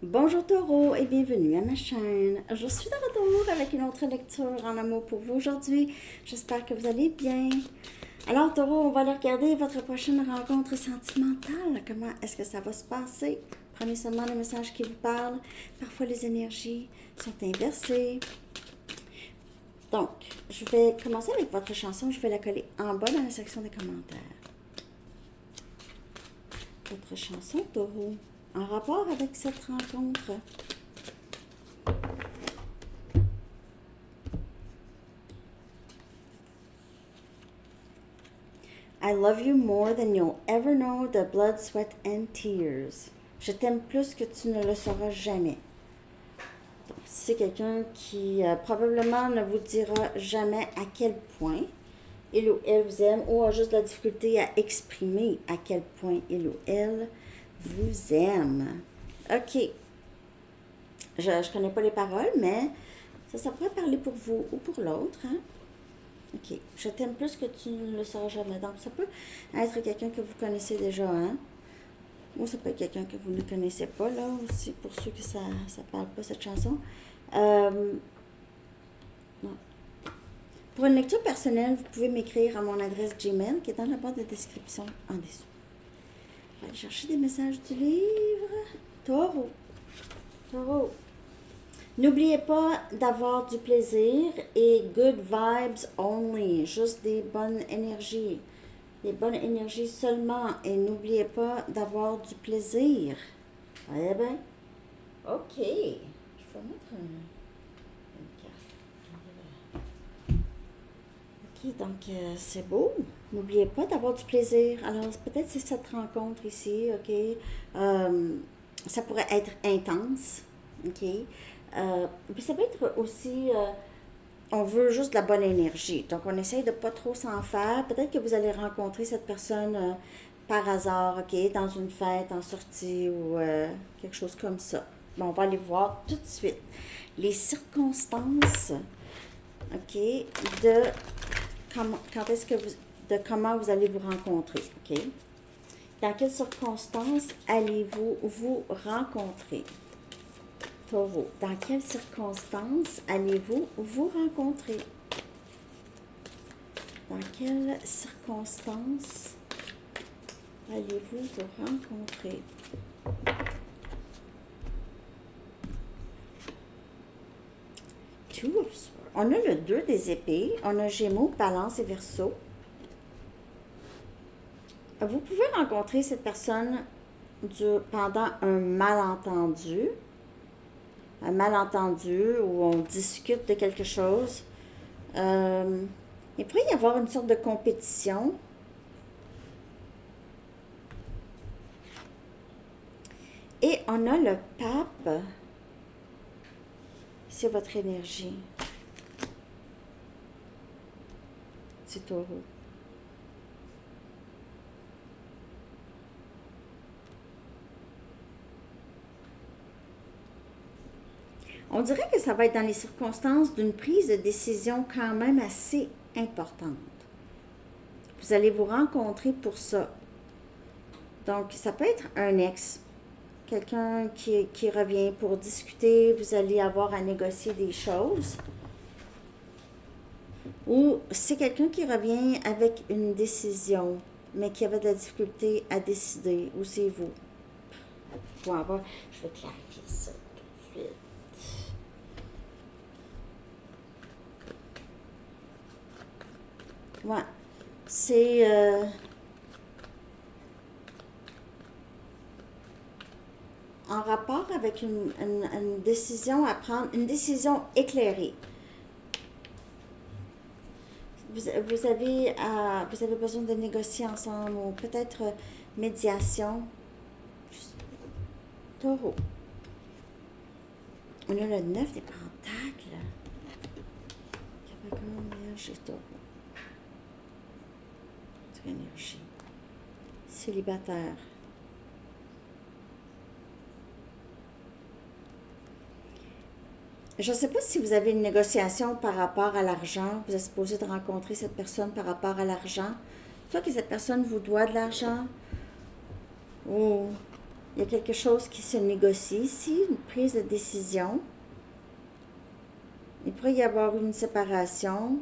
Bonjour Taureau et bienvenue à ma chaîne. Je suis de retour avec une autre lecture en amour pour vous aujourd'hui. J'espère que vous allez bien. Alors Taureau, on va aller regarder votre prochaine rencontre sentimentale. Comment est-ce que ça va se passer? Prenez seulement les messages qui vous parlent. Parfois les énergies sont inversées. Donc, je vais commencer avec votre chanson. Je vais la coller en bas dans la section des commentaires. Votre chanson Taureau, en rapport avec cette rencontre. I love you more than you'll ever know the blood, sweat and tears. Je t'aime plus que tu ne le sauras jamais. Donc, c'est quelqu'un qui probablement ne vous dira jamais à quel point il ou elle vous aime ou a juste de la difficulté à exprimer à quel point il ou elle vous aime. OK. Je ne connais pas les paroles, mais ça pourrait parler pour vous ou pour l'autre. Hein? OK. Je t'aime plus que tu ne le sauras jamais. Donc, ça peut être quelqu'un que vous connaissez déjà, hein? Ou ça peut être quelqu'un que vous ne connaissez pas, là, aussi, pour ceux que ça ne parle pas, cette chanson. Non. Pour une lecture personnelle, vous pouvez m'écrire à mon adresse Gmail, qui est dans la barre de description en dessous. On va aller chercher des messages du livre. Taureau. Taureau. N'oubliez pas d'avoir du plaisir et good vibes only, juste des bonnes énergies. Des bonnes énergies seulement. Et n'oubliez pas d'avoir du plaisir. Eh bien, OK. Je vais mettre une carte. OK, donc c'est beau. N'oubliez pas d'avoir du plaisir. Alors, peut-être c'est cette rencontre ici, OK? Ça pourrait être intense, OK? Puis ça peut être aussi, on veut juste de la bonne énergie. Donc, on essaye de pas trop s'en faire. Peut-être que vous allez rencontrer cette personne par hasard, OK, dans une fête, en sortie ou quelque chose comme ça. Bon, on va aller voir tout de suite les circonstances, OK, de quand est-ce que de comment vous allez vous rencontrer, OK? Dans quelles circonstances allez-vous vous rencontrer? Taureau, dans quelles circonstances allez-vous vous rencontrer? Dans quelles circonstances allez-vous vous rencontrer? Two of Swords. On a le 2 des épées, on a Gémeaux, Balance et Verseau. Vous pouvez rencontrer cette personne pendant un malentendu où on discute de quelque chose. Il pourrait y avoir une sorte de compétition. Et on a le pape. C'est votre énergie. C'est Taureau. On dirait que ça va être dans les circonstances d'une prise de décision quand même assez importante. Vous allez vous rencontrer pour ça. Donc, ça peut être un ex, quelqu'un qui revient pour discuter, vous allez avoir à négocier des choses. Ou c'est quelqu'un qui revient avec une décision, mais qui avait de la difficulté à décider, ou c'est vous. Bon, je vais clarifier ça tout de suite. Ouais, c'est en rapport avec une décision à prendre, une décision éclairée. Vous avez besoin de négocier ensemble ou peut-être médiation. Taureau. On a le 9 des pentacles. Capricorne, Vierge et Taureau. Énergie. Célibataire. Je ne sais pas si vous avez une négociation par rapport à l'argent. Vous êtes supposé de rencontrer cette personne par rapport à l'argent. Soit que cette personne vous doit de l'argent ou Il y a quelque chose qui se négocie ici, une prise de décision. Il pourrait y avoir une séparation,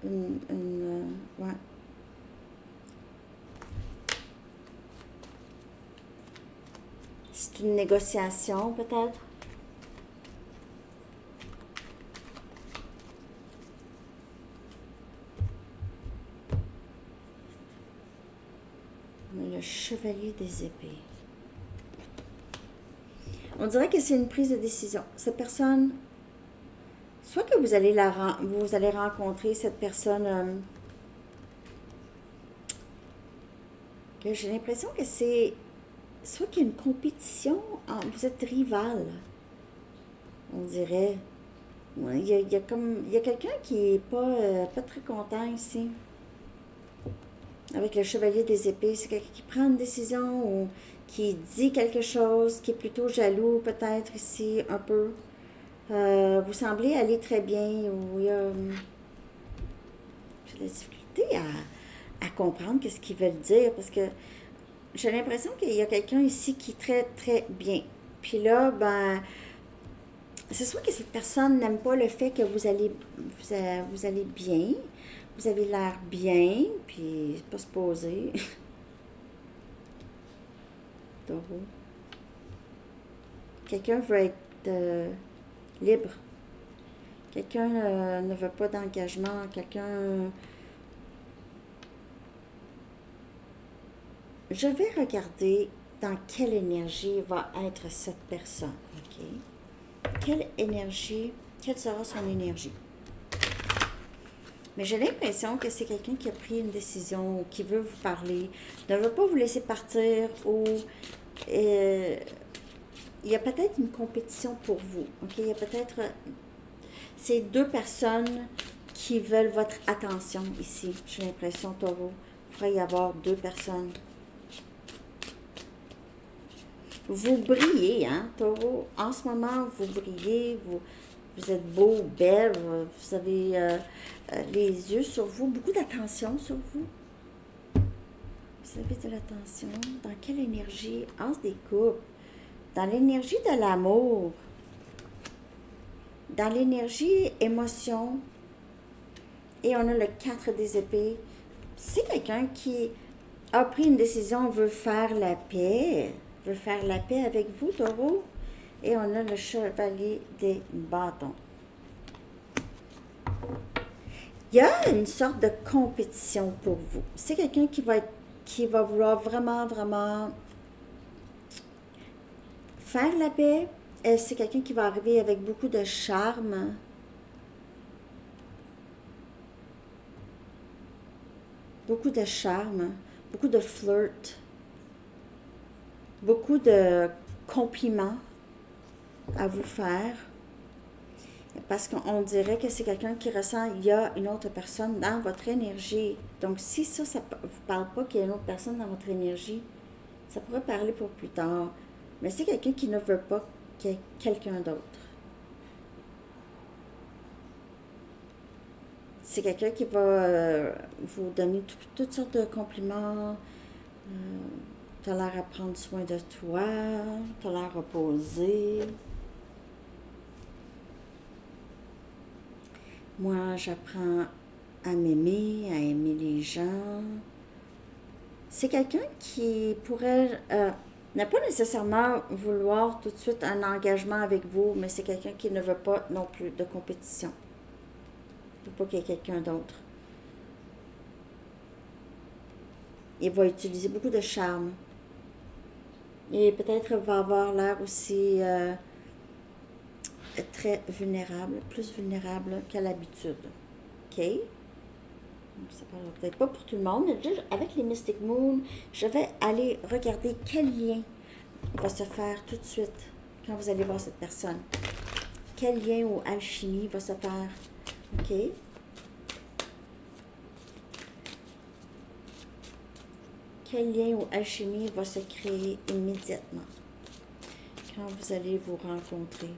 ouais. C'est une négociation, peut-être. Le chevalier des épées. On dirait que c'est une prise de décision. Cette personne, soit que vous allez rencontrer cette personne, que j'ai l'impression que c'est soit qu'il y a une compétition, vous êtes rival, on dirait. Ouais, il y a quelqu'un qui est pas très content ici. Avec le chevalier des épées, c'est quelqu'un qui prend une décision ou qui dit quelque chose, qui est plutôt jaloux peut-être ici, un peu. Vous semblez aller très bien, ou il y a j'ai de la difficulté à comprendre ce qu'ils veulent dire, parce que j'ai l'impression qu'il y a quelqu'un ici qui est très, très bien. Puis là, ben, c'est sûr que cette personne n'aime pas le fait que vous allez bien, vous avez l'air bien, puis c'est pas supposé. Taureau. Quelqu'un veut être libre. Quelqu'un ne veut pas d'engagement. Quelqu'un... Je vais regarder dans quelle énergie va être cette personne. OK? Quelle énergie, quelle sera son énergie? Mais j'ai l'impression que c'est quelqu'un qui a pris une décision, qui veut vous parler, ne veut pas vous laisser partir, ou il y a peut-être une compétition pour vous. OK? Il y a peut-être ces deux personnes qui veulent votre attention ici. J'ai l'impression, Taureau, il pourrait y avoir deux personnes. Vous brillez, hein, Taureau? En ce moment, vous brillez, vous êtes beau, belle, vous avez les yeux sur vous, beaucoup d'attention sur vous. Vous avez de l'attention. Dans quelle énergie? As des coupes. Dans l'énergie de l'amour. Dans l'énergie émotion. Et on a le 4 des épées. C'est quelqu'un qui a pris une décision, veut faire la paix. Veut faire la paix avec vous, Taureau. Et on a le chevalier des bâtons. Il y a une sorte de compétition pour vous. C'est quelqu'un qui va vouloir vraiment, vraiment faire la paix. C'est quelqu'un qui va arriver avec beaucoup de charme. Beaucoup de charme, beaucoup de flirt, beaucoup de compliments à vous faire. Parce qu'on dirait que c'est quelqu'un qui ressent qu'il y a une autre personne dans votre énergie. Donc, si ça ne vous parle pas qu'il y a une autre personne dans votre énergie, ça pourrait parler pour plus tard. Mais c'est quelqu'un qui ne veut pas qu'il y ait quelqu'un d'autre. C'est quelqu'un qui va vous donner toutes sortes de compliments. Tu as l'air à prendre soin de toi. Tu as l'air reposé. Moi, j'apprends à m'aimer, à aimer les gens. C'est quelqu'un qui pourrait n'a pas nécessairement vouloir tout de suite un engagement avec vous, mais c'est quelqu'un qui ne veut pas non plus de compétition. Il ne veut pas qu'il y ait quelqu'un d'autre. Il va utiliser beaucoup de charme. Et peut-être va avoir l'air aussi très vulnérable, plus vulnérable qu'à l'habitude. OK? Ça parle peut-être pas pour tout le monde, mais juste avec les Mystic Moon, je vais aller regarder quel lien va se faire tout de suite quand vous allez voir cette personne. Quel lien ou alchimie va se faire. OK? Quel lien ou alchimie va se créer immédiatement quand vous allez vous rencontrer.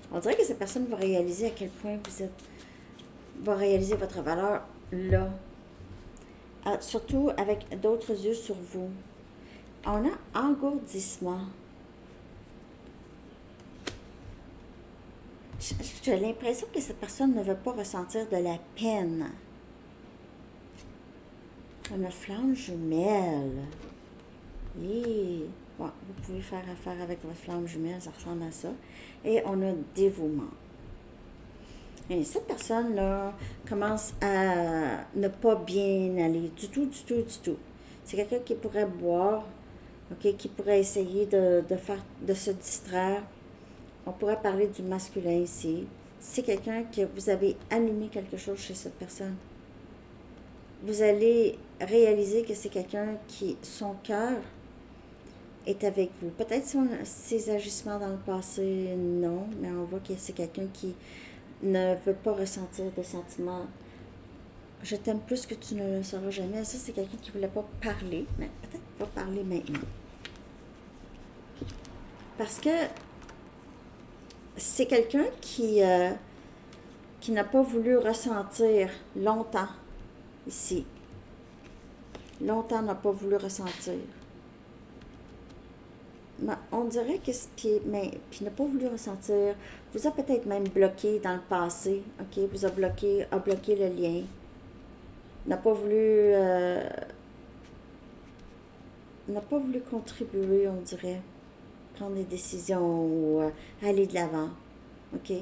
On dirait que cette personne va réaliser à quel point vous êtes, va réaliser votre valeur là, surtout avec d'autres yeux sur vous. On a engourdissement. J'ai l'impression que cette personne ne veut pas ressentir de la peine. On a flamme jumelle. Et, bon, vous pouvez faire affaire avec votre flamme jumelle, ça ressemble à ça. Et on a dévouement. Et cette personne-là commence à ne pas bien aller du tout, du tout, du tout. C'est quelqu'un qui pourrait boire, ok, qui pourrait essayer de se distraire. On pourrait parler du masculin ici. C'est quelqu'un que vous avez allumé quelque chose chez cette personne. Vous allez réaliser que c'est quelqu'un qui, son cœur est avec vous. Peut-être ses agissements dans le passé, non, mais on voit que c'est quelqu'un qui ne veut pas ressentir de sentiments. Je t'aime plus que tu ne le sauras jamais. Ça, c'est quelqu'un qui ne voulait pas parler, mais peut-être qu'il va parler maintenant. Parce que c'est quelqu'un qui n'a pas voulu ressentir longtemps ici. Longtemps n'a pas voulu ressentir. Mais on dirait que puis n'a pas voulu ressentir, vous a peut-être même bloqué dans le passé, ok, vous a bloqué le lien, n'a pas voulu contribuer, on dirait, prendre des décisions ou aller de l'avant, ok.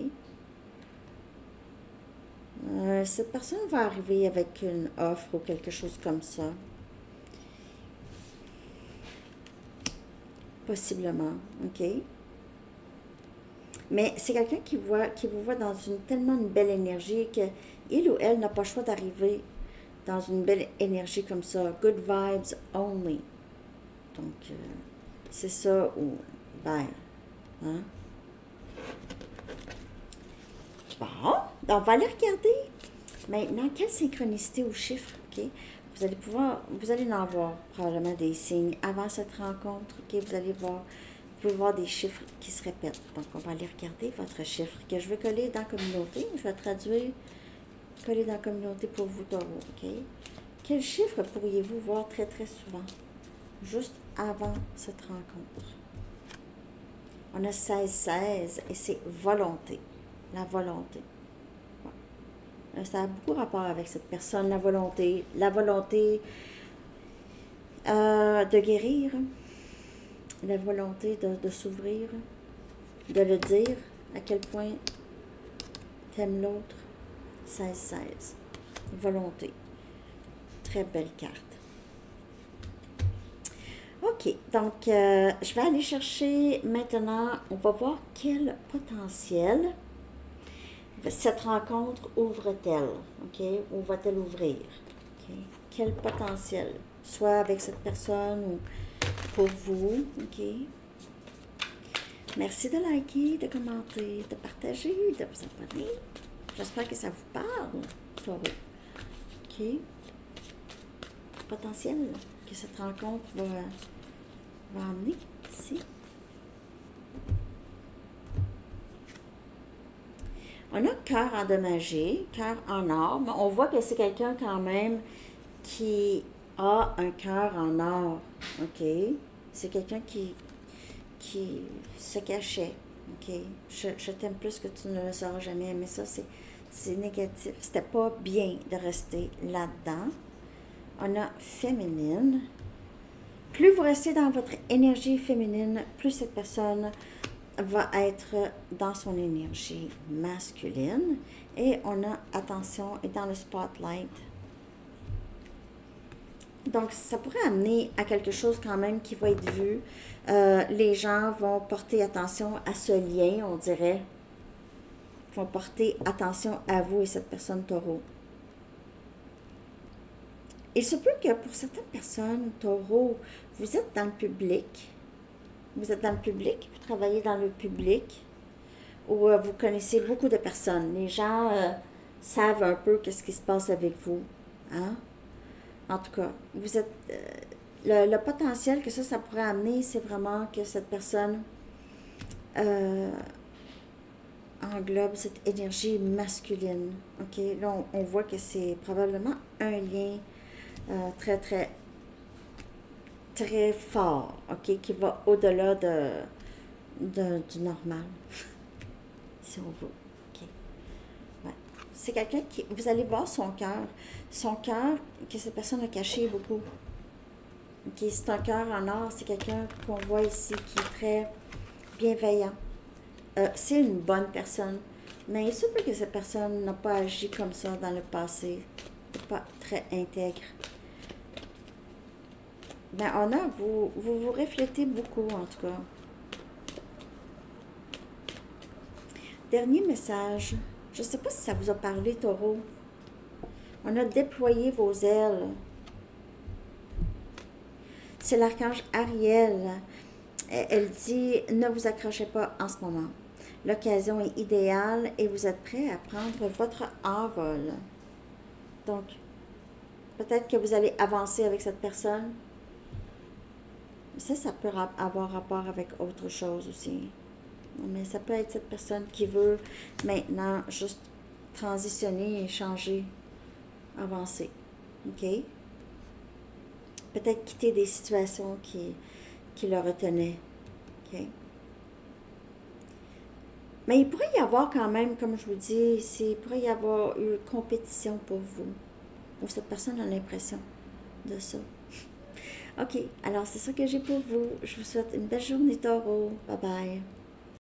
Cette personne va arriver avec une offre ou quelque chose comme ça. Possiblement, ok? Mais c'est quelqu'un qui vous voit dans tellement une belle énergie que il ou elle n'a pas le choix d'arriver dans une belle énergie comme ça. Good vibes only. Donc, c'est ça ou bye. Hein? Bon, on va aller regarder maintenant quelle synchronicité ou chiffre, ok? Vous allez en voir probablement des signes avant cette rencontre, ok? Vous pouvez voir des chiffres qui se répètent. Donc, on va aller regarder votre chiffre que je vais coller dans la communauté. Je vais traduire, coller dans la communauté pour vous, Taureau, ok? Quel chiffre pourriez-vous voir très, très souvent, juste avant cette rencontre? On a 16-16 et c'est volonté. La volonté. Ouais. Ça a beaucoup rapport avec cette personne, la volonté. La volonté de guérir, la volonté de s'ouvrir, de le dire, à quel point t'aimes l'autre. 16-16. Volonté. Très belle carte. OK, donc je vais aller chercher maintenant, on va voir quel potentiel cette rencontre ouvre-t-elle, OK? Ou va-t-elle ouvrir? OK? Quel potentiel? Soit avec cette personne ou pour vous, OK? Merci de liker, de commenter, de partager, de vous abonner. J'espère que ça vous parle, Taureau. OK? Potentiel que cette rencontre va amener ici. On a cœur endommagé, cœur en or, mais on voit que c'est quelqu'un quand même qui a un cœur en or, ok? C'est quelqu'un qui se cachait, ok? Je t'aime plus que tu ne le sauras jamais, mais ça c'est négatif. C'était pas bien de rester là-dedans. On a féminine. Plus vous restez dans votre énergie féminine, plus cette personne va être dans son énergie masculine. Et on a attention et dans le spotlight. Donc, ça pourrait amener à quelque chose quand même qui va être vu. Les gens vont porter attention à ce lien, on dirait. Ils vont porter attention à vous et cette personne Taureau. Il se peut que pour certaines personnes, Taureau, vous êtes dans le public. Vous êtes dans le public, vous travaillez dans le public, ou vous connaissez beaucoup de personnes. Les gens savent un peu qu'est-ce qui se passe avec vous. Hein? En tout cas, vous êtes le potentiel que ça pourrait amener, c'est vraiment que cette personne englobe cette énergie masculine. OK? Là, on voit que c'est probablement un lien très, très, très fort, OK, qui va au-delà du normal, si on veut. OK. Ouais. C'est quelqu'un qui, vous allez voir son cœur que cette personne a caché beaucoup. OK, c'est un cœur en or, c'est quelqu'un qu'on voit ici qui est très bienveillant. C'est une bonne personne, mais il se peut que cette personne n'a pas agi comme ça dans le passé, pas très intègre. Mais on a, vous reflétez beaucoup en tout cas. Dernier message. Je ne sais pas si ça vous a parlé, Taureau. On a déployé vos ailes. C'est l'archange Ariel. Elle dit, ne vous accrochez pas en ce moment. L'occasion est idéale et vous êtes prêt à prendre votre envol. Donc, peut-être que vous allez avancer avec cette personne. Ça peut avoir rapport avec autre chose aussi. Mais ça peut être cette personne qui veut maintenant juste transitionner et changer, avancer. OK? Peut-être quitter des situations qui le retenaient. OK? Mais il pourrait y avoir quand même, comme je vous dis, il pourrait y avoir une compétition pour vous. Ou cette personne a l'impression de ça. OK, alors c'est ça que j'ai pour vous. Je vous souhaite une belle journée, Taureau. Bye bye.